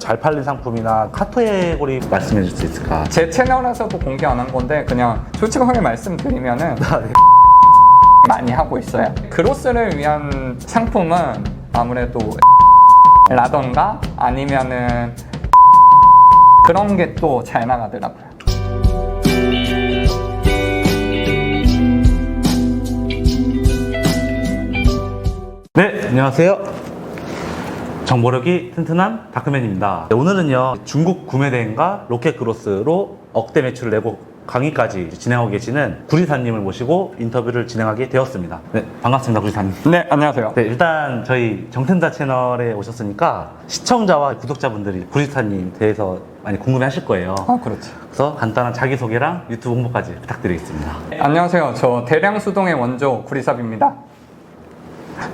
잘 팔린 상품이나 카테고리 말씀해 줄 수 있을까? 제 채널에서도 공개 안 한 건데 그냥 솔직하게 말씀드리면은 많이 하고 있어요. 그로스를 위한 상품은 아무래도 라던가 아니면은 그런 게 또 잘 나가더라고요. 네, 안녕하세요. 정보력이 튼튼한 다크맨입니다. 오늘은요, 중국 구매대행과 로켓그로스로 억대 매출을 내고 강의까지 진행하고 계시는 구리사님을 모시고 인터뷰를 진행하게 되었습니다. 네, 반갑습니다, 구리사님. 네, 안녕하세요. 네, 일단 저희 정템다 채널에 오셨으니까 시청자와 구독자분들이 구리사님 대해서 많이 궁금해 하실 거예요. 그렇죠. 그래서 간단한 자기소개랑 유튜브 홍보까지 부탁드리겠습니다. 안녕하세요. 저 대량수동의 원조 구리삽입니다.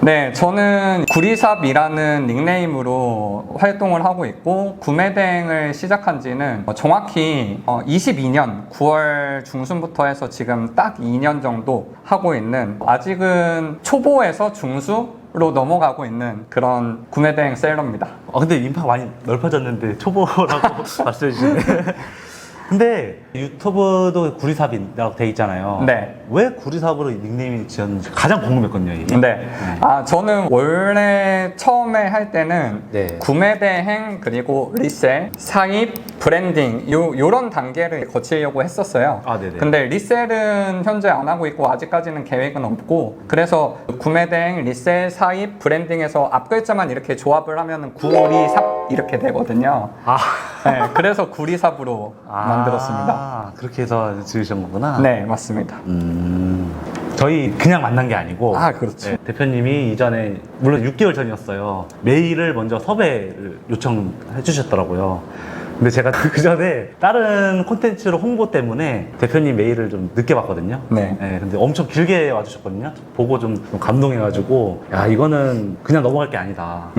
네, 저는 구리삽이라는 닉네임으로 활동을 하고 있고 구매대행을 시작한 지는 정확히 22년 9월 중순부터 해서 지금 딱 2년 정도 하고 있는, 아직은 초보에서 중수로 넘어가고 있는 그런 구매대행 셀러입니다. 근데 인파가 많이 넓어졌는데 초보라고 말씀해 주시네. 근데 유튜브도 구리삽이라고 돼 있잖아요. 네. 왜 구리삽으로 닉네임이 지었는지 가장 궁금했거든요, 이게. 네. 저는 원래 처음에 할 때는 네. 구매대행 그리고 리셀, 사입, 브랜딩 요런 단계를 거치려고 했었어요. 네네. 근데 리셀은 현재 안 하고 있고 아직까지는 계획은 없고, 그래서 구매대행, 리셀, 사입, 브랜딩에서 앞 글자만 이렇게 조합을 하면 구리삽 이렇게 되거든요. 네, 그래서 구리삽으로 만들었습니다. 그렇게 해서 지으신 거구나. 네, 맞습니다. 저희 그냥 만난 게 아니고. 그렇죠. 네, 대표님이 이전에, 물론 6개월 전이었어요. 메일을 먼저 섭외를 요청해 주셨더라고요. 근데 제가 그 전에 다른 콘텐츠로 홍보 때문에 대표님 메일을 좀 늦게 봤거든요. 네. 근데 엄청 길게 와주셨거든요. 보고 좀 감동해가지고, 야, 이거는 그냥 넘어갈 게 아니다.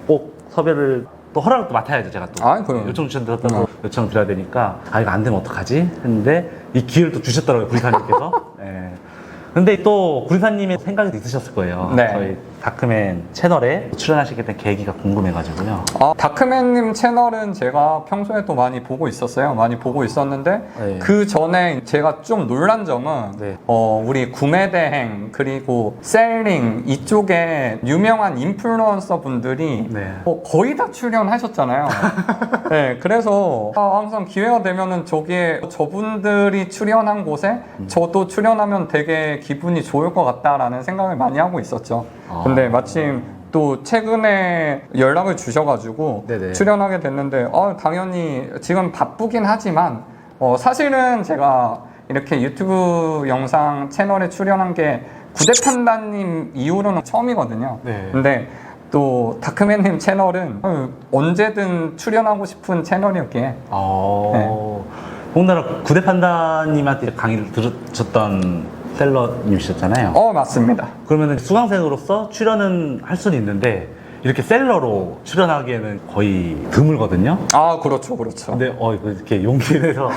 꼭 섭외를 또 허락을 또 맡아야죠, 제가 또. 그럼. 요청 주셨다고 요청 드려야 되니까, 이거 안 되면 어떡하지? 했는데, 이 기회를 또 주셨더라고요, 구리사님께서. 근데 또 구리사님의 생각이 있으셨을 거예요. 네. 저희 다크맨 채널에 출연하시게 된 계기가 궁금해가지고요. 다크맨님 채널은 제가 평소에도 많이 보고 있었어요. 많이 보고 있었는데, 네. 그 전에 제가 좀 놀란 점은, 네. 우리 구매대행, 그리고 셀링, 이쪽에 유명한 인플루언서 분들이 네. 거의 다 출연하셨잖아요. 네, 그래서 항상 기회가 되면은 저분들이 출연한 곳에 저도 출연하면 되게 기분이 좋을 것 같다라는 생각을 많이 하고 있었죠. 근데 마침 또 최근에 연락을 주셔가지고 네네. 출연하게 됐는데, 당연히 지금 바쁘긴 하지만 사실은 제가 이렇게 유튜브 영상 채널에 출연한 게 구대판단님 이후로는 처음이거든요. 네. 근데 또 다크맨님 채널은 언제든 출연하고 싶은 채널이었기에. 네. 더군다나 구대판단님한테 강의를 들으셨던 셀러님이셨잖아요. 맞습니다. 그러면 수강생으로서 출연은 할 수는 있는데, 이렇게 셀러로 출연하기에는 거의 드물거든요. 그렇죠, 그렇죠. 근데 이렇게 용기 내서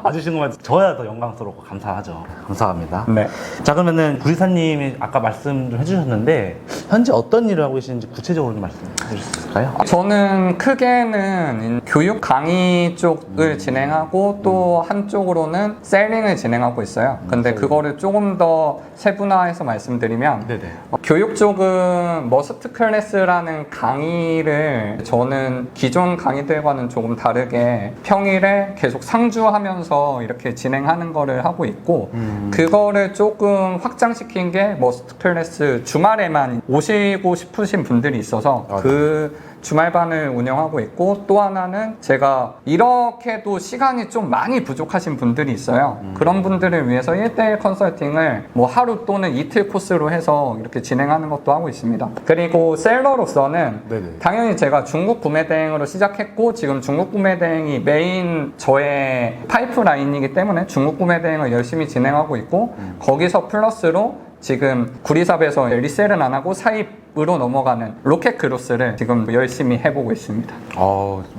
와주신 것만 저야 더 영광스럽고 감사하죠. 감사합니다. 네. 자, 그러면은 구리사님이 아까 말씀 좀 해주셨는데, 현재 어떤 일을 하고 계시는지 구체적으로 좀 말씀해 주실 수 있을까요? 저는 크게는 교육 강의 쪽을 진행하고 또 한쪽으로는 셀링을 진행하고 있어요. 근데 그거를 조금 더 세분화해서 말씀드리면, 네네. 교육 쪽은 머스트 클래스라는 강의를 저는 기존 강의들과는 조금 다르게 평일에 계속 상주하면서 이렇게 진행하는 거를 하고 있고, 그거를 조금 확장시킨 게 머스트 클래스 주말에만 오시고 싶으신 분들이 있어서 그 주말반을 운영하고 있고, 또 하나는 제가 이렇게도 시간이 좀 많이 부족하신 분들이 있어요. 그런 분들을 위해서 1대1 컨설팅을 뭐 하루 또는 이틀 코스로 해서 이렇게 진행하는 것도 하고 있습니다. 그리고 셀러로서는 네네. 당연히 제가 중국 구매대행으로 시작했고, 지금 중국 구매대행이 메인 저의 파이프라인이기 때문에 중국 구매대행을 열심히 진행하고 있고, 거기서 플러스로 지금 구리삽에서 리셀은 안 하고 사입으로 넘어가는 로켓그로스를 지금 열심히 해보고 있습니다.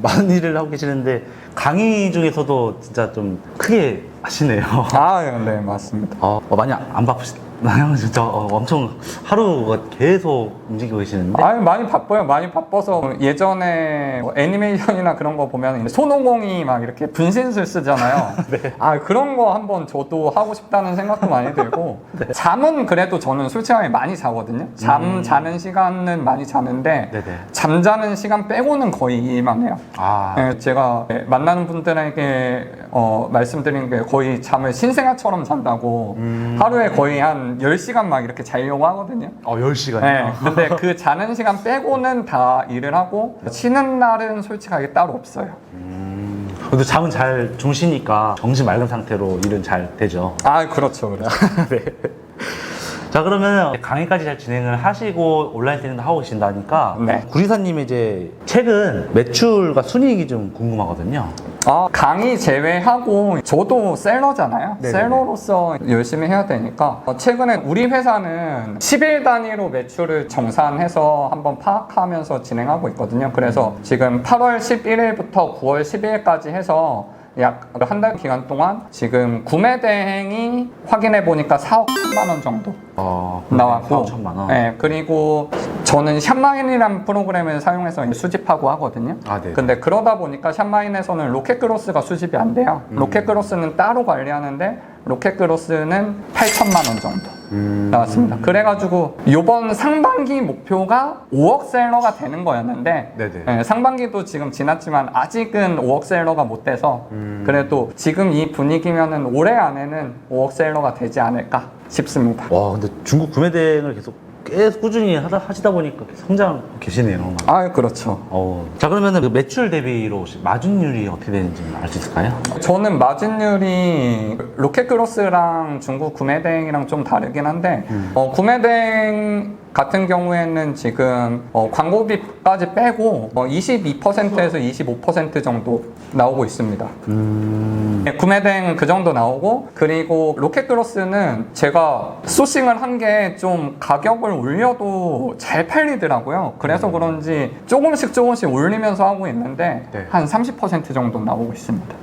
많은 일을 하고 계시는데, 강의 중에서도 진짜 좀 크게 하시네요. 네, 맞습니다. 많이 안 바쁘실 나영 진짜 엄청 하루가 계속 움직이고 계시는데. 아니, 많이 바빠요. 많이 바빠서 예전에 뭐 애니메이션이나 그런 거 보면 손오공이 막 이렇게 분신술 쓰잖아요. 네. 아, 그런 거 한번 저도 하고 싶다는 생각도 많이 들고 잠은 그래도 저는 솔직하게 많이 자거든요. 자는 시간은 많이 자는데 네네. 잠자는 시간 빼고는 거의 일만 해요. 아, 네, 제가 만나는 분들에게 말씀드린 게 거의 잠을 신생아처럼 잔다고 하루에 거의 한 10시간 막 이렇게 자려고 하거든요. 10시간이요? 네, 근데 그 자는 시간 빼고는 다 일을 하고 쉬는 날은 솔직하게 따로 없어요. 근데 잠은 잘 주무시니까 정신 맑은 상태로 일은 잘 되죠. 아, 그렇죠. 그렇죠. 네. 자, 그러면 강의까지 잘 진행을 하시고 온라인 세미나도 하고 계신다니까 네. 구리사님 이제 최근 매출과 순이익이 좀 궁금하거든요. 강의 제외하고 저도 셀러잖아요. 네네네. 셀러로서 열심히 해야 되니까 최근에 우리 회사는 10일 단위로 매출을 정산해서 한번 파악하면서 진행하고 있거든요. 그래서 지금 8월 11일부터 9월 10일까지 해서 약 한 달 기간 동안 지금 구매 대행이 확인해 보니까 4억 1천만 원 정도 나왔고 4억 1천만 원. 네, 그리고 저는 샵마인이라는 프로그램을 사용해서 수집하고 하거든요. 아, 네. 근데 그러다 보니까 샵마인에서는 로켓그로스가 수집이 안 돼요. 로켓그로스는 따로 관리하는데 로켓그로스는 8천만 원 정도 나왔습니다. 그래가지고 이번 상반기 목표가 5억 셀러가 되는 거였는데 네네. 상반기도 지금 지났지만 아직은 5억 셀러가 못 돼서 그래도 지금 이 분위기면은 올해 안에는 5억 셀러가 되지 않을까 싶습니다. 와, 근데 중국 구매 대행을 계속 꾸준히 하시다 보니까 성장 계시네요. 아, 그렇죠. 자, 그러면은 그 매출 대비로 혹시 마진율이 어떻게 되는지 알 수 있을까요? 저는 마진율이 로켓그로스랑 중국 구매대행이랑 좀 다르긴 한데 구매대행 같은 경우에는 지금 광고비까지 빼고 22%에서 25% 정도 나오고 있습니다. 네, 구매대행은 그 정도 나오고, 그리고 로켓그로스는 제가 소싱을 한 게 좀 가격을 올려도 잘 팔리더라고요. 그래서 그런지 조금씩 올리면서 하고 있는데 네. 한 30% 정도 나오고 있습니다.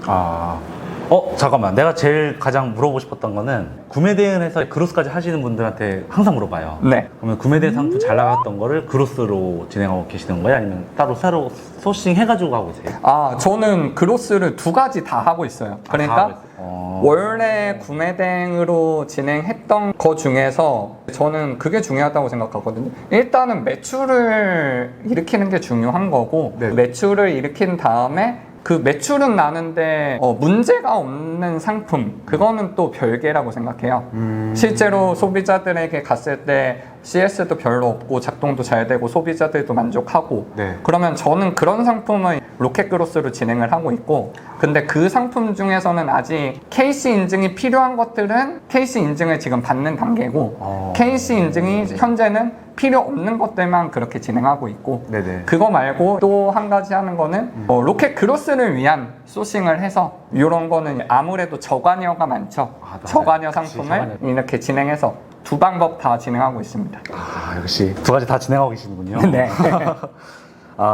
잠깐만. 내가 제일 가장 물어보고 싶었던 거는 구매 대행해서 그로스까지 하시는 분들한테 항상 물어봐요. 네. 그러면 구매 대행 상품 잘 나갔던 거를 그로스로 진행하고 계시는 거예요? 아니면 따로 새로 소싱 해가지고 하고 계세요? 저는 그로스를 두 가지 다 하고 있어요. 다 그러니까 하고 있어요. 원래 구매대행으로 진행했던 거 중에서 저는 그게 중요하다고 생각하거든요. 일단은 매출을 일으키는 게 중요한 거고, 네. 매출을 일으킨 다음에 그 매출은 나는데 문제가 없는 상품, 그거는 또 별개라고 생각해요. 실제로 소비자들에게 갔을 때 CS도 별로 없고 작동도 잘 되고 소비자들도 만족하고, 네. 그러면 저는 그런 상품을 로켓그로스로 진행을 하고 있고, 근데 그 상품 중에서는 아직 KC 인증이 필요한 것들은 KC 인증을 지금 받는 단계고, KC 인증이 현재는 필요 없는 것들만 그렇게 진행하고 있고, 네네. 그거 말고 또 한 가지 하는 거는 로켓그로스를 위한 소싱을 해서, 이런 거는 아무래도 저관여가 많죠. 저관여 상품을 저관여. 이렇게 진행해서 두 방법 다 진행하고 있습니다. 역시 두 가지 다 진행하고 계시는군요. 네.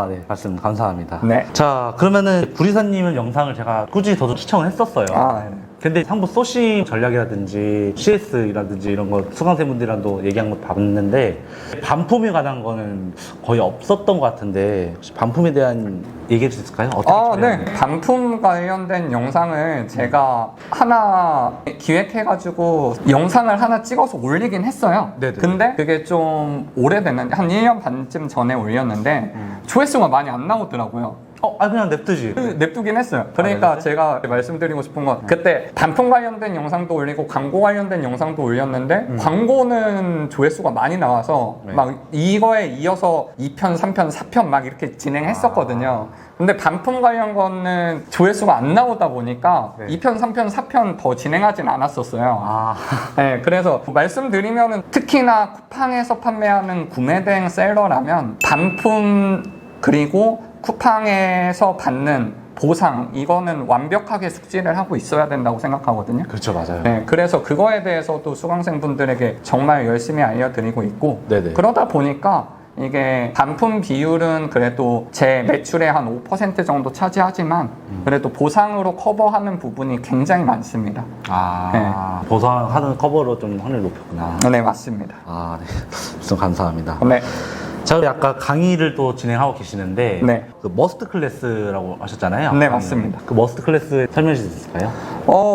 네. 말씀 감사합니다. 네. 자, 그러면은 구리사님의 영상을 제가 꾸준히 저도 시청을 했었어요. 네. 근데 상부 소싱 전략이라든지 CS라든지 이런 거 수강생분들이랑도 얘기한 거 봤는데 반품에 관한 거는 거의 없었던 것 같은데 혹시 반품에 대한 얘기해 주실 수 있을까요? 어떻게 네. 반품 관련된 영상을 제가 하나 기획해가지고 영상을 하나 찍어서 올리긴 했어요. 네네. 근데 그게 좀 오래됐는데, 한 1년 반쯤 전에 올렸는데 조회수가 많이 안 나오더라고요. 그냥 냅두지. 냅두긴 했어요. 그러니까 네. 제가 말씀드리고 싶은 건, 그때 반품 관련된 영상도 올리고 광고 관련된 영상도 올렸는데 광고는 조회수가 많이 나와서 네. 막 이거에 이어서 2편, 3편, 4편 막 이렇게 진행했었거든요. 근데 반품 관련 거는 조회수가 안 나오다 보니까 네. 2편, 3편, 4편 더 진행하진 않았었어요. 네, 그래서 말씀드리면은 특히나 쿠팡에서 판매하는 구매대행 셀러라면 반품 그리고 쿠팡에서 받는 보상, 이거는 완벽하게 숙지를 하고 있어야 된다고 생각하거든요. 그렇죠, 맞아요. 네, 그래서 그거에 대해서도 수강생분들에게 정말 열심히 알려드리고 있고, 네네. 그러다 보니까 이게 반품 비율은 그래도 제 매출의 한 5% 정도 차지하지만 그래도 보상으로 커버하는 부분이 굉장히 많습니다. 보상하는 커버로 좀 확률 높였구나. 네, 맞습니다. 네. 우선 감사합니다. 네. 자, 그리고 아까 강의를 또 진행하고 계시는데 네. 그 머스트 클래스라고 하셨잖아요. 네, 맞습니다. 그 머스트 클래스 설명해 주실 수 있을까요?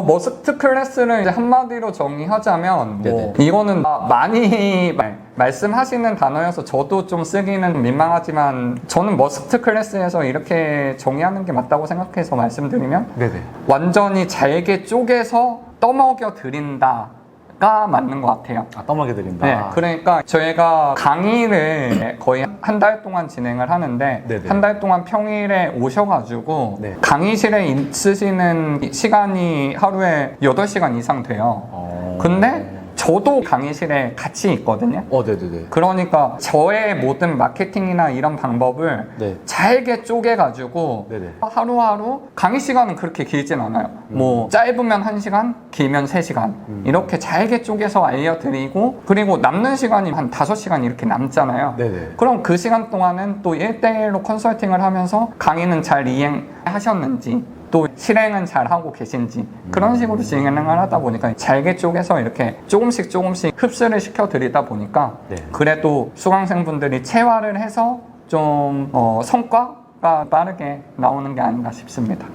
머스트 클래스를 이제 한마디로 정의하자면 네네. 이거는 많이 말씀하시는 단어여서 저도 좀 쓰기는 민망하지만 저는 머스트 클래스에서 이렇게 정의하는 게 맞다고 생각해서 말씀드리면 네네. 완전히 잘게 쪼개서 떠먹여 드린다가 맞는 것 같아요. 떠먹여 드린다. 네, 그러니까 저희가 강의를 거의 한 달 동안 진행을 하는데 네네. 한 달 동안 평일에 오셔가지고 네. 강의실에 있으시는 시간이 하루에 8시간 이상 돼요. 근데 저도 강의실에 같이 있거든요. 네네네. 그러니까 저의 모든 마케팅이나 이런 방법을 네. 잘게 쪼개가지고 네네. 하루하루 강의 시간은 그렇게 길진 않아요. 뭐 짧으면 1시간, 길면 3시간 이렇게 잘게 쪼개서 알려드리고 그리고 남는 시간이 한 5시간 이렇게 남잖아요. 네네. 그럼 그 시간 동안은 또 1대1로 컨설팅을 하면서 강의는 잘 이행하셨는지 또 실행은 잘 하고 계신지 그런 식으로 진행을 하다 보니까 잘게 쪼개서 이렇게 조금씩 흡수를 시켜드리다 보니까 네. 그래도 수강생분들이 체화를 해서 좀 성과가 빠르게 나오는 게 아닌가 싶습니다.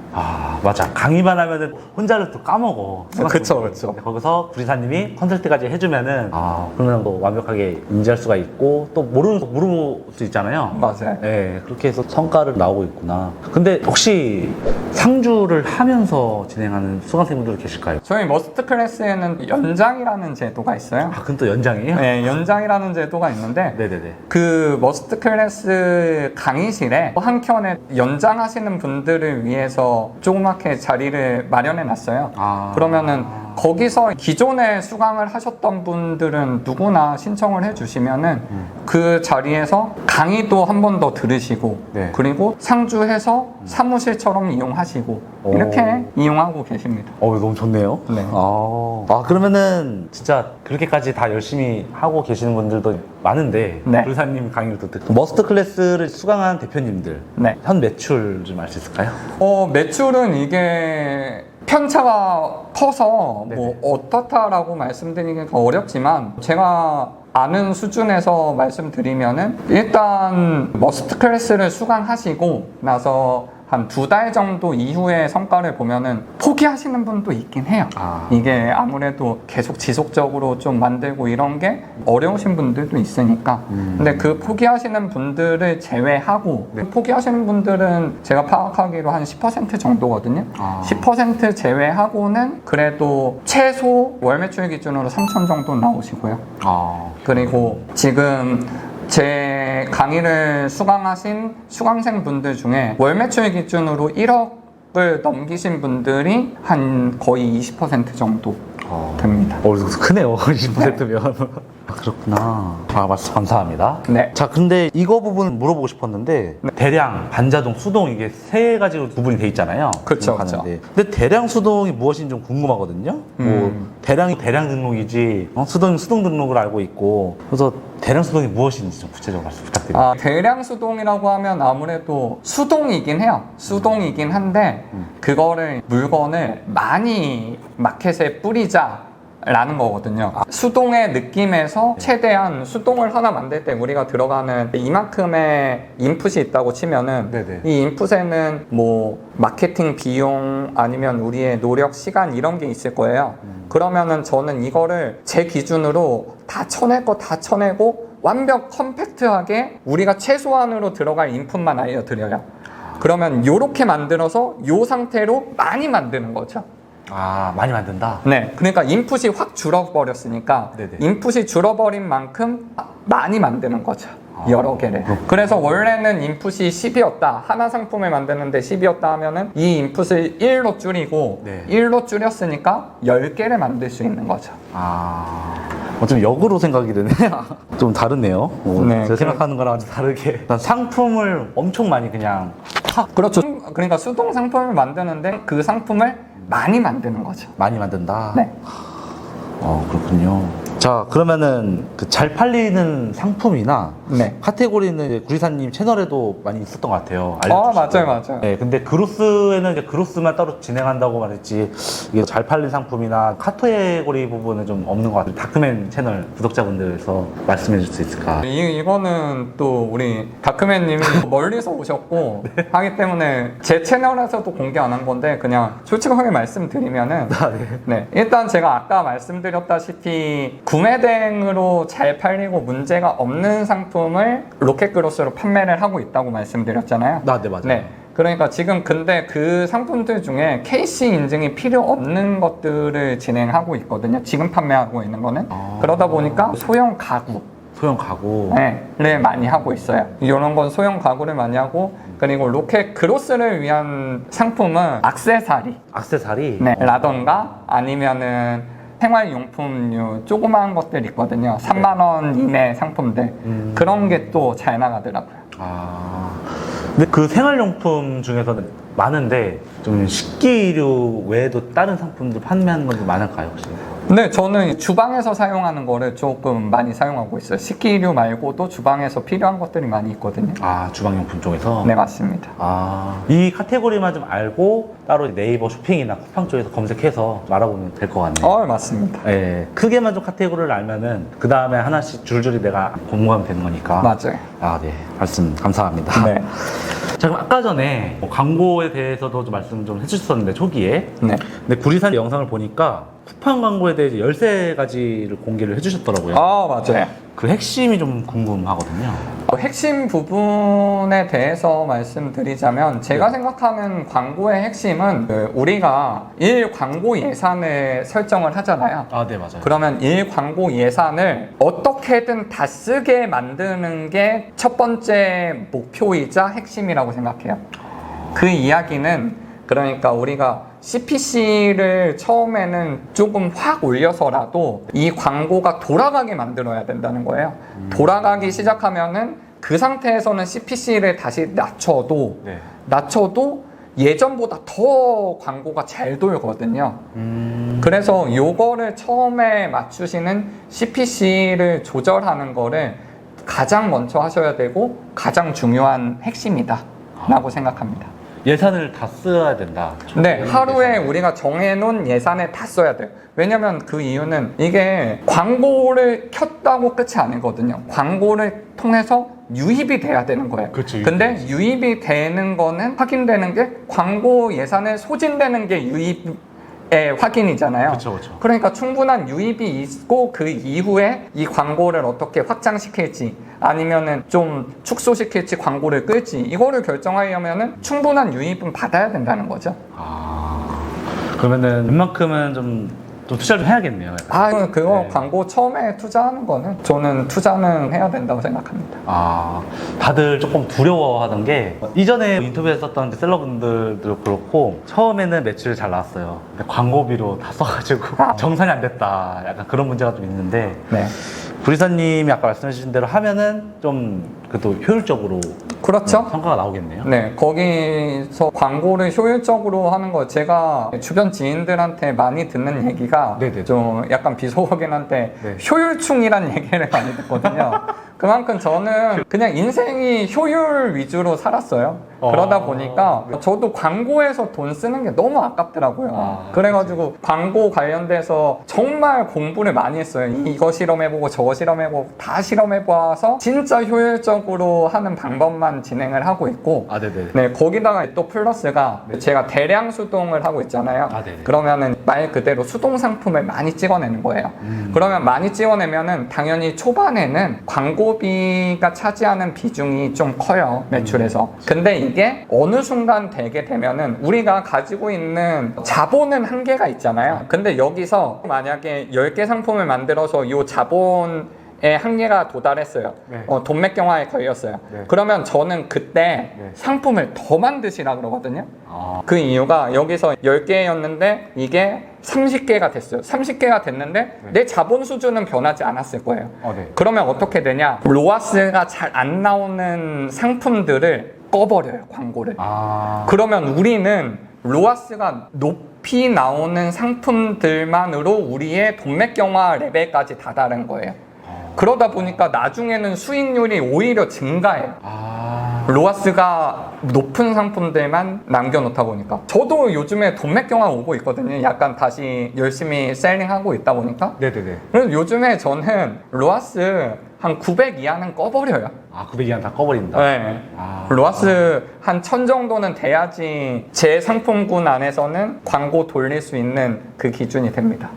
맞아. 강의만 하면은 혼자를 또 까먹어. 그쵸. 거기서 구리사님이 컨설팅까지 해주면은 그러면 뭐 완벽하게 인지할 수가 있고 또 모르는 거 물어볼 수 있잖아요. 맞아요. 네, 그렇게 해서 성과를 나오고 있구나. 근데 혹시 상주를 하면서 진행하는 수강생분들 계실까요? 저희 머스트 클래스에는 연장이라는 제도가 있어요. 그건 또 연장이에요? 네, 연장이라는 제도가 있는데 네네네. 그 머스트 클래스 강의실에 한 켠에 연장하시는 분들을 위해서 조그맣게 자리를 마련해 놨어요. 그러면은 거기서 기존에 수강을 하셨던 분들은 누구나 신청을 해주시면은 그 자리에서 강의도 한 번 더 들으시고 네. 그리고 상주해서 사무실처럼 이용하시고 이렇게 이용하고 계십니다. 너무 좋네요. 네. 그러면은 진짜 그렇게까지 다 열심히 하고 계시는 분들도 많은데 네. 구리사님 강의를 또 듣고 머스트 클래스를 수강한 대표님들 네. 현 매출 좀 알 수 있을까요? 매출은 이게 편차가 커서 네네. 뭐 어떻다라고 말씀드리기가 어렵지만 제가 아는 수준에서 말씀드리면은 일단 머스트 클래스를 수강하시고 나서 한 2달 정도 이후의 성과를 보면은 포기하시는 분도 있긴 해요. 이게 아무래도 계속 지속적으로 좀 만들고 이런 게 어려우신 분들도 있으니까. 근데 그 포기하시는 분들을 제외하고 포기하시는 분들은 제가 파악하기로 한 10% 정도거든요. 10% 제외하고는 그래도 최소 월 매출 기준으로 3천 정도 나오시고요. 그리고 지금 제 강의를 수강하신 수강생분들 중에 월 매출 기준으로 1억을 넘기신 분들이 한 거의 20% 정도 됩니다. 크네요. 20%면. 그렇구나. 말씀 감사합니다. 네. 자, 근데 이거 부분 물어보고 싶었는데 대량, 반자동, 수동 이게 세 가지로 구분이 돼 있잖아요. 그쵸. 근데 대량 수동이 무엇인지 좀 궁금하거든요. 뭐 대량이 대량 등록이지 수동이 수동 등록을 알고 있고 그래서 대량 수동이 무엇인지 좀 구체적으로 말씀 부탁드립니다. 대량 수동이라고 하면 아무래도 수동이긴 해요. 수동이긴 한데 그거를 물건을 많이 마켓에 뿌리자 라는 거거든요. 수동의 느낌에서 최대한 수동을 하나 만들 때 우리가 들어가는 이만큼의 인풋이 있다고 치면은 네네. 이 인풋에는 뭐 마케팅 비용 아니면 우리의 노력 시간 이런 게 있을 거예요. 그러면은 저는 이거를 제 기준으로 다 쳐낼 거 다 쳐내고 완벽 컴팩트하게 우리가 최소한으로 들어갈 인풋만 알려드려요. 그러면 요렇게 만들어서 요 상태로 많이 만드는 거죠. 많이 만든다? 네, 그러니까 인풋이 확 줄어버렸으니까 네네. 인풋이 줄어버린 만큼 많이 만드는 거죠. 여러 개를. 그래서 원래는 인풋이 10이었다. 하나 상품을 만드는데 10이었다 하면은 이 인풋을 1로 줄이고 네. 1로 줄였으니까 10개를 만들 수 있는 거죠. 좀 역으로 생각이 되네. 좀 다르네요. 네, 제가 생각하는 거랑 아주 다르게. 일단 상품을 엄청 많이 그냥 그렇죠. 그러니까 수동 상품을 만드는데 그 상품을 많이 만드는 거죠. 많이 만든다. 네. 그렇군요. 자, 그러면은 그 잘 팔리는 상품이나 네. 카테고리는 이제 구리사님 채널에도 많이 있었던 것 같아요. 맞아요, 알려주시고. 맞아요. 네, 근데 그로스에는 이제 그로스만 따로 진행한다고 말했지, 이게 잘 팔린 상품이나 카테고리 부분은 좀 없는 것 같아요. 다크맨 채널 구독자분들에서 말씀해 줄 수 있을까? 이거는 또 우리 다크맨님이 멀리서 오셨고 하기 때문에 제 채널에서도 공개 안 한 건데 그냥 솔직하게 말씀드리면은 네, 일단 제가 아까 말씀드렸다시피 구매 대행으로 잘 팔리고 문제가 없는 상품을 로켓그로스로 판매를 하고 있다고 말씀드렸잖아요. 네, 맞아요. 네. 그러니까 지금 근데 그 상품들 중에 KC 인증이 필요 없는 것들을 진행하고 있거든요. 지금 판매하고 있는 거는. 그러다 보니까 소형 가구. 소형 가구. 네, 많이 하고 있어요. 이런 건 소형 가구를 많이 하고, 그리고 로켓 그로스를 위한 상품은 액세서리. 액세서리? 네, 라던가 아니면은 생활용품류 조그마한 것들 있거든요. 3만 원 이내 상품들. 그런 게 또 잘 나가더라고요. 근데 그 생활용품 중에서는 많은데 좀 식기류 외에도 다른 상품들 판매하는 건 좀 많을까요, 혹시? 네, 저는 주방에서 사용하는 거를 조금 많이 사용하고 있어요. 식기류 말고도 주방에서 필요한 것들이 많이 있거든요. 주방용품 쪽에서? 네, 맞습니다. 이 카테고리만 좀 알고 따로 네이버 쇼핑이나 쿠팡 쪽에서 검색해서 알아보면 될 것 같네요. 맞습니다. 네, 크게만 좀 카테고리를 알면은 그 다음에 하나씩 줄줄이 내가 공부하면 되는 거니까. 맞아요. 네. 말씀 감사합니다. 네. 자, 그럼 아까 전에 광고에 대해서도 좀 말씀 좀 해주셨었는데, 초기에. 네. 근데 구리산 영상을 보니까 쿠팡 광고에 대해 13가지를 공개를 해주셨더라고요. 맞아요. 그 핵심이 좀 궁금하거든요. 핵심 부분에 대해서 말씀드리자면 제가 생각하는 광고의 핵심은 우리가 광고 예산을 설정을 하잖아요. 네, 맞아요. 그러면 광고 예산을 어떻게든 다 쓰게 만드는 게 첫 번째 목표이자 핵심이라고 생각해요. 그 이야기는 그러니까 우리가 CPC를 처음에는 조금 확 올려서라도 이 광고가 돌아가게 만들어야 된다는 거예요. 돌아가기 시작하면은 그 상태에서는 CPC를 다시 낮춰도 예전보다 더 광고가 잘 돌거든요. 그래서 요거를 처음에 맞추시는 CPC를 조절하는 거를 가장 먼저 하셔야 되고 가장 중요한 핵심이다 라고 생각합니다. 예산을 다 써야 된다. 네, 하루에 우리가 정해놓은 예산을 다 써야 돼요. 왜냐면 그 이유는 이게 광고를 켰다고 끝이 아니거든요. 광고를 통해서 유입이 돼야 되는 거예요. 그렇죠, 근데 유입이 되는 거는 확인되는 게 광고 예산을 소진되는 게 유입의 확인이잖아요. 그렇죠. 그러니까 충분한 유입이 있고 그 이후에 이 광고를 어떻게 확장시킬지 아니면은 좀 축소시킬지 광고를 끌지 이거를 결정하려면은 충분한 유입은 받아야 된다는 거죠. 그러면은 웬만큼은 좀 투자를 좀 해야겠네요. 그거 광고 처음에 투자하는 거는 저는 투자는 해야 된다고 생각합니다. 다들 조금 두려워하던 게 이전에 인터뷰에 썼던 셀러분들도 그렇고 처음에는 매출이 잘 나왔어요. 근데 광고비로 다 써가지고 정산이 안 됐다. 약간 그런 문제가 좀 있는데 네. 구리사님이 아까 말씀해 주신 대로 하면은 좀 그래도 효율적으로 그렇죠. 성과가 나오겠네요. 네, 거기서 광고를 효율적으로 하는 거 제가 주변 지인들한테 많이 듣는 얘기가 좀 약간 비속어긴 한데 효율충이란 얘기를 많이 듣거든요. 그만큼 저는 그냥 인생이 효율 위주로 살았어요. 그러다 보니까 저도 광고에서 돈 쓰는 게 너무 아깝더라고요. 그래가지고 광고 관련돼서 정말 공부를 많이 했어요. 이거 실험해보고 저거 실험해보고 다 실험해봐서 진짜 효율적으로 하는 방법만 진행을 하고 있고 네, 거기다가 또 플러스가 제가 대량 수동을 하고 있잖아요. 그러면은 말 그대로 수동 상품을 많이 찍어내는 거예요. 그러면 많이 찍어내면은 당연히 초반에는 광고비가 차지하는 비중이 좀 커요, 매출에서. 근데 이게 어느 순간 되게 되면은 우리가 가지고 있는 자본은 한계가 있잖아요. 근데 여기서 만약에 10개 상품을 만들어서 이 자본의 한계가 도달했어요. 돈맥경화에 걸렸어요. 그러면 저는 그때 상품을 더 만드시라 그러거든요. 그 이유가 여기서 10개였는데 이게 30개가 됐어요. 30개가 됐는데 내 자본 수준은 변하지 않았을 거예요. 그러면 어떻게 되냐? 로아스가 잘 안 나오는 상품들을 꺼버려요, 광고를. 그러면 우리는 로아스가 높이 나오는 상품들만으로 우리의 동맥경화 레벨까지 다다른 거예요. 그러다 보니까 나중에는 수익률이 오히려 증가해요. 로아스가 높은 상품들만 남겨놓다 보니까. 저도 요즘에 동맥경화 오고 있거든요. 약간 다시 열심히 셀링하고 있다 보니까. 네네네. 그래서 요즘에 저는 로아스 한 900 이하는 꺼버려요. 900 이하 다 꺼버린다. 네. 로아스 한 1000 정도는 돼야지 제 상품군 안에서는 광고 돌릴 수 있는 그 기준이 됩니다.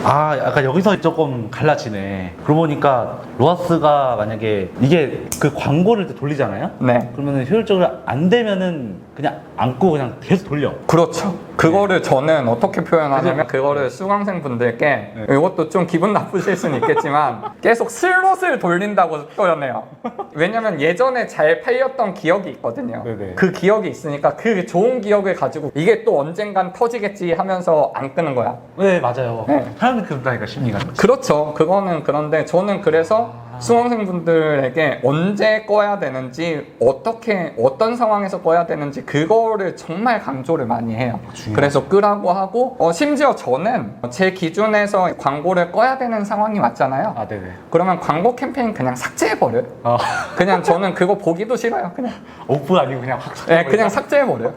약간 여기서 조금 갈라지네. 그러고 보니까 로아스가 만약에 이게 그 광고를 돌리잖아요? 네. 그러면은 효율적으로 안 되면은 그냥 안고 그냥 계속 돌려. 그렇죠. 그거를 저는 어떻게 표현하냐면 그거를 수강생 분들께 이것도 좀 기분 나쁘실 수는 있겠지만 계속 슬롯을 돌린다고 표현해요. 왜냐면 예전에 잘 팔렸던 기억이 있거든요. 네네. 그 기억이 있으니까 그 좋은 기억을 가지고 이게 또 언젠간 터지겠지 하면서 안 끄는 거야. 네, 맞아요. 네. 사람들이 그런다니까, 심리가. 그렇죠. 그거는 그런데 저는 그래서 수강생분들에게 언제 꺼야 되는지 어떤 상황에서 꺼야 되는지 그거를 정말 강조를 많이 해요. 중요하죠. 그래서 끄라고 하고 심지어 저는 제 기준에서 광고를 꺼야 되는 상황이 왔잖아요. 네네. 그러면 광고 캠페인 그냥 삭제해버려요. 그냥 저는 그거 보기도 싫어요. 그냥 오프 아니고 그냥 확. 네, 그냥 삭제해버려요.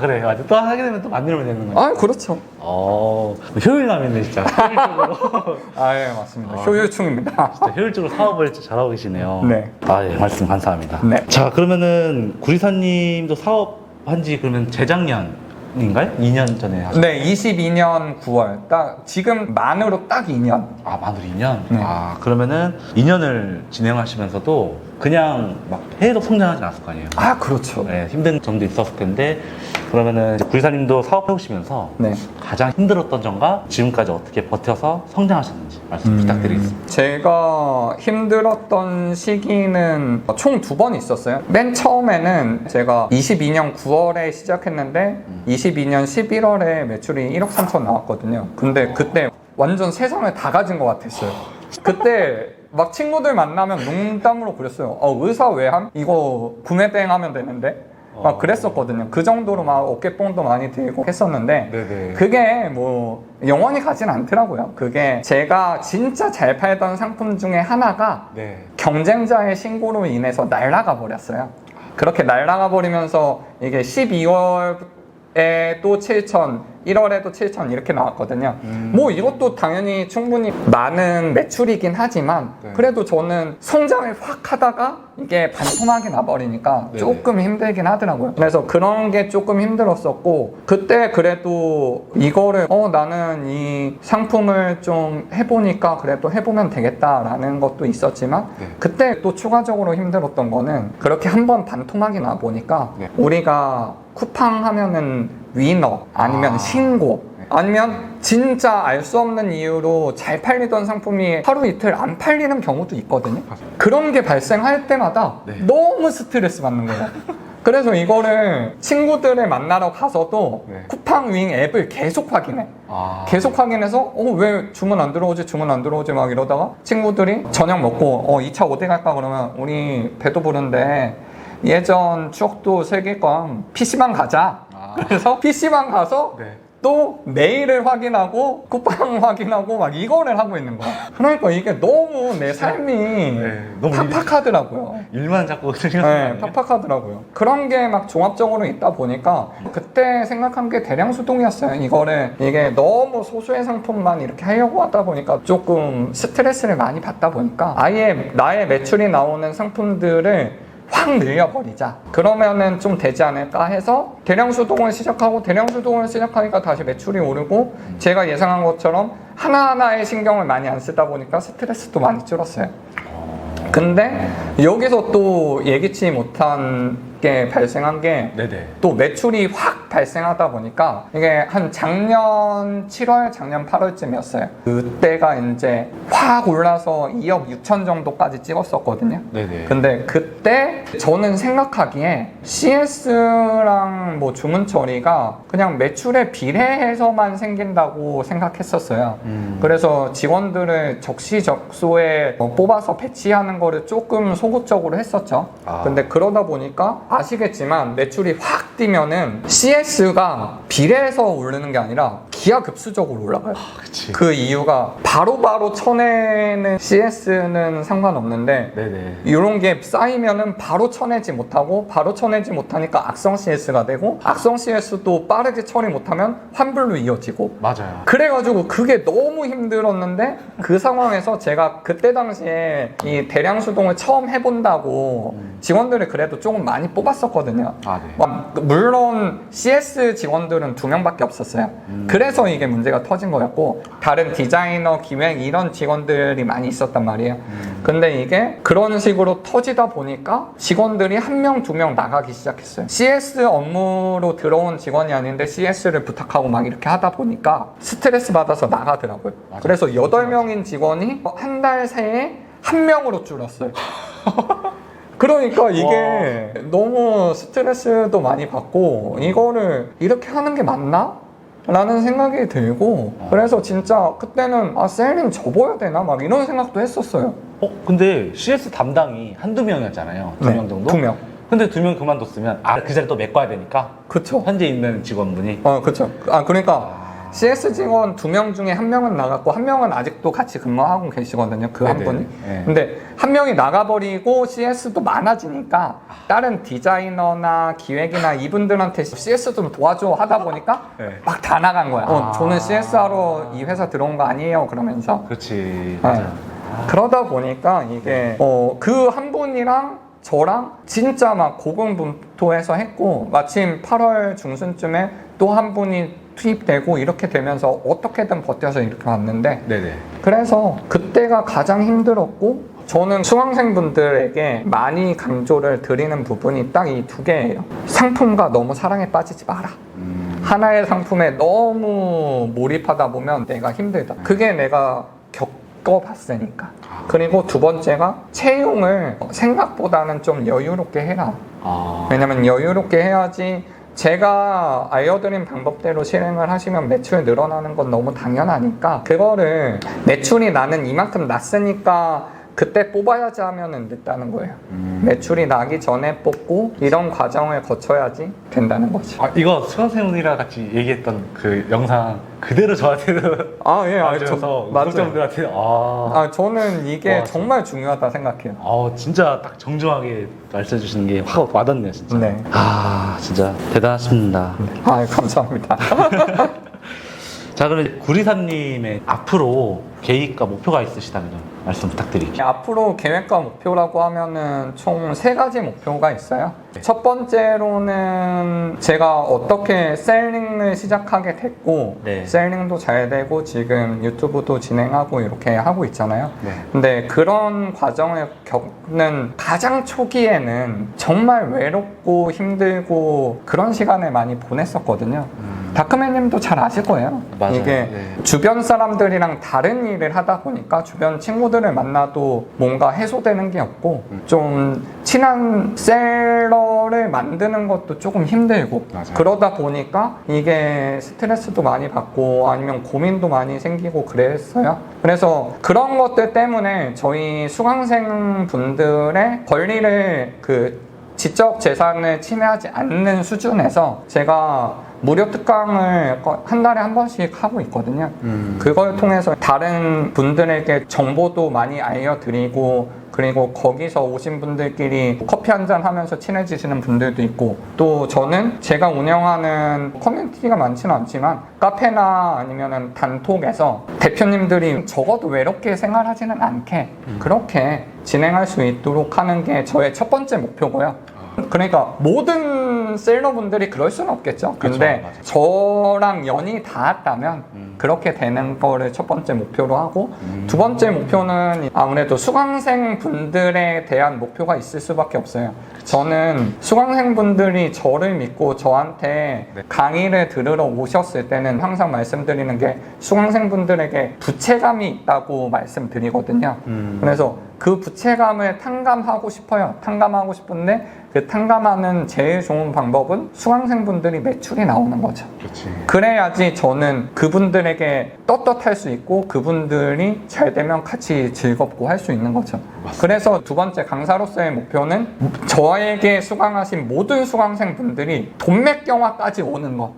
그래. 맞아. 또 하게 되면 또 만들면 되는 거야. 그렇죠. 효율감 있네, 진짜. 효율적으로. 예, 맞습니다. 효율충입니다. 진짜 효율적으로 사업을 진짜 잘하고 계시네요. 네. 예, 말씀 감사합니다. 네. 자, 그러면은 구리사님도 사업한 지 그러면 재작년인가요? 2년 전에 하셨어요? 네, 22년 9월. 딱 지금 만으로 딱 2년. 만으로 2년? 네. 그러면은 2년을 진행하시면서도 그냥 막 해도 성장하지 않았을 거 아니에요? 그렇죠. 네, 힘든 점도 있었을 텐데 그러면은 이제 구리사님도 사업해오시면서 네. 가장 힘들었던 점과 지금까지 어떻게 버텨서 성장하셨는지 말씀 부탁드리겠습니다. 제가 힘들었던 시기는 총 2번 있었어요. 맨 처음에는 제가 22년 9월에 시작했는데 22년 11월에 매출이 1억 3천 나왔거든요. 근데 그때 완전 세상을 다 가진 것 같았어요. 그때 막 친구들 만나면 농담으로 그랬어요. 의사 왜 함? 이거 구매뱅 하면 되는데? 막 그랬었거든요. 그 정도로 막 어깨뽕도 많이 들고 했었는데 네네. 그게 뭐 영원히 가진 않더라고요. 그게 제가 진짜 잘 팔던 상품 중에 하나가 네. 경쟁자의 신고로 인해서 날아가 버렸어요. 그렇게 날아가 버리면서 이게 12월에 또 7천, 1월에도 7천 이렇게 나왔거든요. 뭐 이것도 당연히 충분히 많은 매출이긴 하지만 네. 그래도 저는 성장을 확 하다가 이게 반토막이 나버리니까 네네. 조금 힘들긴 하더라고요. 그래서 그런 게 조금 힘들었었고 그때 그래도 이거를 나는 이 상품을 좀 해보니까 그래도 해보면 되겠다라는 것도 있었지만 네. 그때 또 추가적으로 힘들었던 거는 그렇게 한번 반토막이 나보니까 네. 우리가 쿠팡 하면은 위너 아니면 신고 아니면 진짜 알 수 없는 이유로 잘 팔리던 상품이 하루 이틀 안 팔리는 경우도 있거든요. 그런 게 발생할 때마다 네. 너무 스트레스 받는 거예요. 그래서 이거를 친구들을 만나러 가서도 네. 쿠팡 윙 앱을 계속 확인해. 계속 확인해서 왜 주문 안 들어오지 막 이러다가 친구들이 저녁 먹고 2차 어디 갈까 그러면 우리 배도 부른데 예전 추억도 새길 건 PC방 가자. 그래서 PC방 가서 네. 또 메일을 확인하고 쿠팡 확인하고 막 이거를 하고 있는 거야. 그러니까 이게 너무 내 삶이 너무 팍팍하더라고요. 일만 자꾸 네, 팍팍하더라고요. 그런 게 막 종합적으로 있다 보니까 그때 생각한 게 대량 수동이었어요. 이게 너무 소수의 상품만 이렇게 하려고 하다 보니까 조금 스트레스를 많이 받다 보니까 아예 나의 매출이 나오는 상품들을 확 늘려버리자. 그러면은 좀 되지 않을까 해서 대량 수동을 시작하니까 다시 매출이 오르고 제가 예상한 것처럼 하나하나의 신경을 많이 안 쓰다 보니까 스트레스도 많이 줄었어요. 근데 여기서 또 예기치 못한 게 발생한 게 네네. 또 매출이 확 확 발생하다 보니까 이게 한 작년 7월, 작년 8월쯤이었어요. 그때가 이제 확 올라서 2억 6천 정도까지 찍었었거든요. 네네. 근데 그때 저는 생각하기에 CS랑 뭐 주문 처리가 그냥 매출에 비례해서만 생긴다고 생각했었어요. 그래서 직원들을 적시적소에 뽑아서 배치하는 거를 조금 소극적으로 했었죠. 근데 그러다 보니까 아시겠지만 매출이 확 뛰면은 CS가 비례해서 오르는 게 아니라 기하급수적으로 올라가요. 그치. 그 이유가 바로바로 쳐내는 CS는 상관없는데 네네. 이런 게 쌓이면은 바로 쳐내지 못하고 바로 쳐내지 못하니까 악성 CS가 되고 악성 CS도 빠르게 처리 못하면 환불로 이어지고 맞아요. 그래가지고 그게 너무 힘들었는데 그 상황에서 제가 그때 당시에 이 대량 수동을 처음 해본다고 직원들을 그래도 조금 많이 뽑았었거든요. 아, 네. 물론 CS 직원들은 2명밖에 없었어요. 그래서 이게 문제가 터진 거였고 다른 디자이너, 기획 이런 직원들이 많이 있었단 말이에요. 근데 이게 그런 식으로 터지다 보니까 직원들이 1명, 2명 나가기 시작했어요. CS 업무로 들어온 직원이 아닌데 CS를 부탁하고 막 이렇게 하다 보니까 스트레스 받아서 나가더라고요. 맞아. 그래서 8명인 직원이 한 달 새에 1명으로 줄었어요. 그러니까 이게 너무 스트레스도 많이 받고 이거를 이렇게 하는 게 맞나? 라는 생각이 들고 그래서 진짜 그때는 셀링 접어야 되나? 막 이런 생각도 했었어요. 근데 CS 담당이 한두 명이었잖아요. 2명 정도? 2명. 근데 2명 그만뒀으면 그 자리 또 메꿔야 되니까 그쵸. 현재 있는 직원분이 그쵸. 그러니까 CS 직원 2명 중에 1명은 나갔고 1명은 아직도 같이 근무하고 계시거든요. 그 한 네네. 분이. 네. 근데 1명이 나가버리고 CS도 많아지니까 다른 디자이너나 기획이나 이분들한테 CS 좀 도와줘 하다 보니까 네. 막 다 나간 거야. 저는 CS 하러 이 회사 들어온 거 아니에요. 그러면서. 그렇지. 네. 맞아. 그러다 보니까 이게 그 한 분이랑 저랑 진짜 막 고군분투해서 했고 마침 8월 중순쯤에 또 한 분이 투입되고 이렇게 되면서 어떻게든 버텨서 이렇게 왔는데 네네. 그래서 그때가 가장 힘들었고 저는 수강생분들에게 많이 강조를 드리는 부분이 딱 이 2개예요. 상품과 너무 사랑에 빠지지 마라. 하나의 상품에 너무 몰입하다 보면 내가 힘들다. 그게 내가 겪어봤으니까. 그리고 2번째가 채용을 생각보다는 좀 여유롭게 해라. 왜냐면 여유롭게 해야지 제가 알려드린 방법대로 실행을 하시면 매출 늘어나는 건 너무 당연하니까 그거를 매출이 나는 이만큼 났으니까 그때 뽑아야지 하면은 늦다는 거예요. 매출이 나기 전에 뽑고 이런 과정을 거쳐야지 된다는 거죠. 이거 수강생분이랑 같이 얘기했던 그 영상 그대로 저한테도 예, 알려줘서 맞아요. 구독자분들한테 저는 이게 와, 정말 중요하다 생각해요. 진짜 딱 정중하게 말씀해 주시는 게 확 와닿네요, 진짜. 네. 진짜 대단하십니다. 감사합니다. 자, 그럼 구리사님의 앞으로 계획과 목표가 있으시다면 좀 말씀 부탁드릴게요. 앞으로 계획과 목표라고 하면은 총 3가지 목표가 있어요. 첫 번째로는 제가 어떻게 셀링을 시작하게 됐고 네. 셀링도 잘 되고 지금 유튜브도 진행하고 이렇게 하고 있잖아요. 네. 근데 그런 과정을 겪는 가장 초기에는 정말 외롭고 힘들고 그런 시간을 많이 보냈었거든요. 다크맨님도 잘 아실 거예요. 맞아요. 이게 네. 주변 사람들이랑 다른 일을 하다 보니까 주변 친구들을 만나도 뭔가 해소되는 게 없고 좀 친한 셀러를 만드는 것도 조금 힘들고 맞아요. 그러다 보니까 이게 스트레스도 많이 받고 아니면 고민도 많이 생기고 그랬어요. 그래서 그런 것들 때문에 저희 수강생 분들의 권리를 지적 재산을 침해하지 않는 수준에서 제가 무료 특강을 한 달에 한 번씩 하고 있거든요. 그걸 통해서 다른 분들에게 정보도 많이 알려드리고 그리고 거기서 오신 분들끼리 커피 한잔 하면서 친해지시는 분들도 있고 또 저는 제가 운영하는 커뮤니티가 많지는 않지만 카페나 아니면은 단톡에서 대표님들이 적어도 외롭게 생활하지는 않게 그렇게 진행할 수 있도록 하는 게 저의 첫 번째 목표고요. 그러니까 모든 셀러분들이 그럴 수는 없겠죠. 근데 저랑 연이 닿았다면 그렇게 되는 거를 첫 번째 목표로 하고 두 번째 목표는 아무래도 수강생 분들에 대한 목표가 있을 수밖에 없어요. 저는 수강생 분들이 저를 믿고 저한테 강의를 들으러 오셨을 때는 항상 말씀드리는 게 수강생 분들에게 부채감이 있다고 말씀드리거든요. 그래서 그 부채감을 탕감하고 싶어요. 탕감하고 싶은데 그 탕감하는 제일 좋은 방법은 수강생분들이 매출이 나오는 거죠. 그렇지. 그래야지 저는 그분들에게 떳떳할 수 있고 그분들이 잘 되면 같이 즐겁고 할 수 있는 거죠. 맞습니다. 그래서 두 번째 강사로서의 목표는 저에게 수강하신 모든 수강생분들이 돈맥경화까지 오는 것.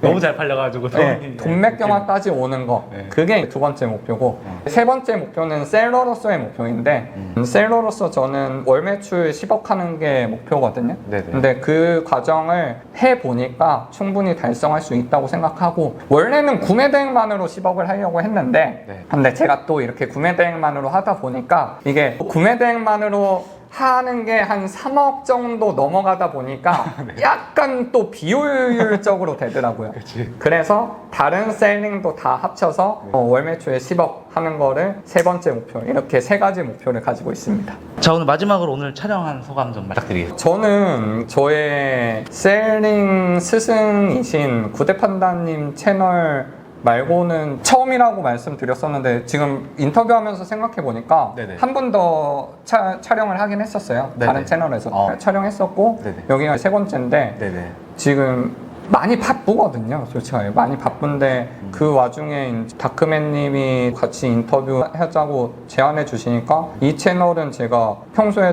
너무 잘 팔려가지고 돈맥경화까지 오는 거. 네. 그게 두 번째 목표고 세 번째 목표는 셀러로서의 목표인데 셀러로서 저는 월 매출 10억 하는 게 목표거든요. 네네. 근데 그 과정을 해보니까 충분히 달성할 수 있다고 생각하고 원래는 구매 대행만으로 10억을 하려고 했는데 네. 근데 제가 또 이렇게 구매 대행만으로 하다 보니까 이게 구매 대행만으로 하는 게 한 3억 정도 넘어가다 보니까 약간 또 비효율적으로 되더라고요. 그치. 그래서 다른 셀링도 다 합쳐서 월 매출에 10억 하는 거를 세 번째 목표, 이렇게 세 가지 목표를 가지고 있습니다. 자, 오늘 마지막으로 오늘 촬영한 소감 좀 부탁드리겠습니다. 저는 저의 셀링 스승이신 구대판다님 채널 말고는 처음이라고 말씀드렸었는데 지금 인터뷰하면서 생각해보니까 네네. 한 번 더 촬영을 하긴 했었어요. 네네. 다른 채널에서 촬영했었고 네네. 여기가 세 번째인데 네네. 지금 많이 바쁘거든요. 솔직하게 많이 바쁜데 그 와중에 다크맨님이 같이 인터뷰 하자고 제안해 주시니까 이 채널은 제가 평소에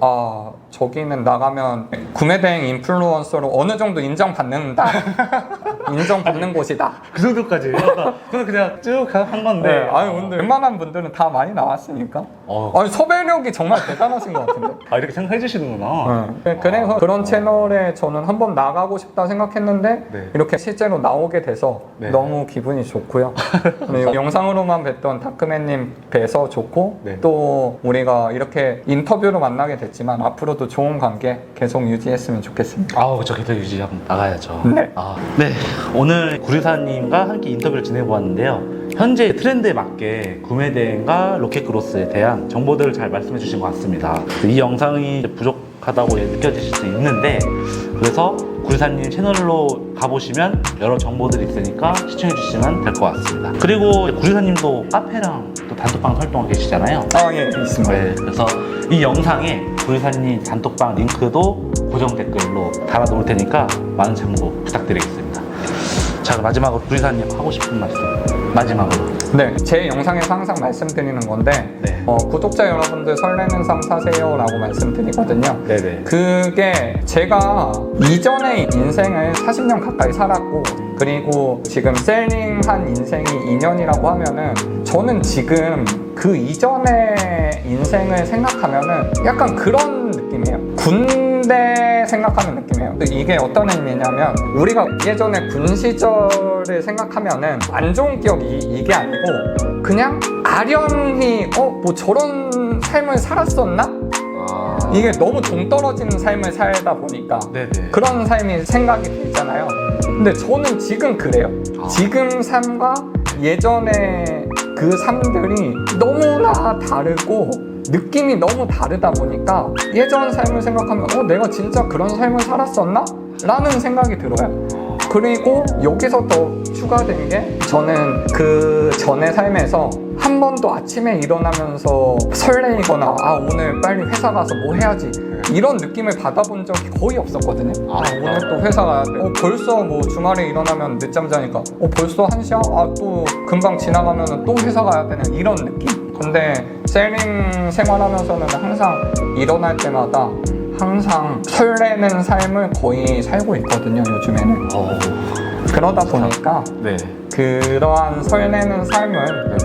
저기는 나가면 구매대행 인플루언서로 어느 정도 인정받는다. 인정받는 곳이다. 그 정도까지. 저는 그냥 쭉 한 건데. 네, 아니 근데 웬만한 분들은 다 많이 나왔으니까. 어. 아니 섭외력이 정말 대단하신 것 같은데. 이렇게 생각해 주시는구나. 그래서 그런 채널에 저는 한번 나가고 싶다 생각했는데 네. 이렇게 실제로 나오게 돼서 네. 너무 기분이 좋고요. 네, 영상으로만 뵀던 다크맨님 뵈서 좋고 네. 또 우리가 이렇게 인터뷰로 만나게 됐지만 앞으로도 좋은 관계 계속 유지했으면 좋겠습니다. 그쵸. 계속 유지 한번 나가야죠. 네. 네. 오늘 구리사님과 함께 인터뷰를 진행해보았는데요. 현재 트렌드에 맞게 구매 대행과 로켓그로스에 대한 정보들을 잘 말씀해 주신 것 같습니다. 이 영상이 부족하다고 느껴지실 수 있는데 그래서 구리사님 채널로 가보시면 여러 정보들이 있으니까 시청해 주시면 될 것 같습니다. 그리고 구리사님도 카페랑 또 단톡방 활동하고 계시잖아요. 예, 있습니다. 네, 그래서 이 영상에 구리사님 단톡방 링크도 고정 댓글로 달아놓을 테니까 많은 참고 부탁드리겠습니다. 자, 마지막으로 구리사님 하고 싶은 말씀 마지막으로. 네, 제 영상에서 항상 말씀드리는 건데 네. 구독자 여러분들 설레는 삶 사세요 라고 말씀드리거든요. 네네. 그게 제가 이전의 인생을 40년 가까이 살았고 그리고 지금 셀링한 인생이 2년이라고 하면은 저는 지금 그 이전의 인생을 생각하면은 약간 그런 느낌이에요. 군대 생각하는 느낌이에요. 근데 이게 어떤 의미냐면 우리가 예전에 군 시절을 생각하면은 안 좋은 기억이 이게 아니고 그냥 아련히 뭐 저런 삶을 살았었나? 이게 너무 동떨어지는 삶을 살다 보니까 네네. 그런 삶이 생각이 들잖아요. 근데 저는 지금 그래요. 지금 삶과 예전의 그 삶들이 너무나 다르고 느낌이 너무 다르다 보니까 예전 삶을 생각하면 내가 진짜 그런 삶을 살았었나? 라는 생각이 들어요. 그리고 여기서 더 추가된 게 저는 그 전의 삶에서 한 번도 아침에 일어나면서 설레이거나 오늘 빨리 회사 가서 뭐 해야지 이런 느낌을 받아본 적이 거의 없었거든요. 오늘 또 회사 가야 돼. 벌써 뭐 주말에 일어나면 늦잠 자니까 벌써 1시야? 또 금방 지나가면 또 회사 가야 되는 이런 느낌. 근데 셀링 생활하면서는 항상 일어날 때마다 항상 설레는 삶을 거의 살고 있거든요, 요즘에는. 그러다 보니까 네. 그러한 설레는 삶을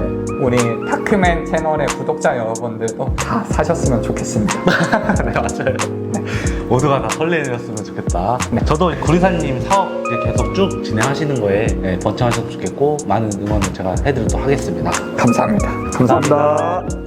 우리 다크맨 채널의 구독자 여러분들도 다 사셨으면 좋겠습니다. 네, 맞아요. 모두가 다 설레셨으면 좋겠다. 저도 구리사님 사업 이제 계속 쭉 진행하시는 거에 번창하셨으면 좋겠고 많은 응원을 제가 해드리도록 하겠습니다. 감사합니다. 감사합니다.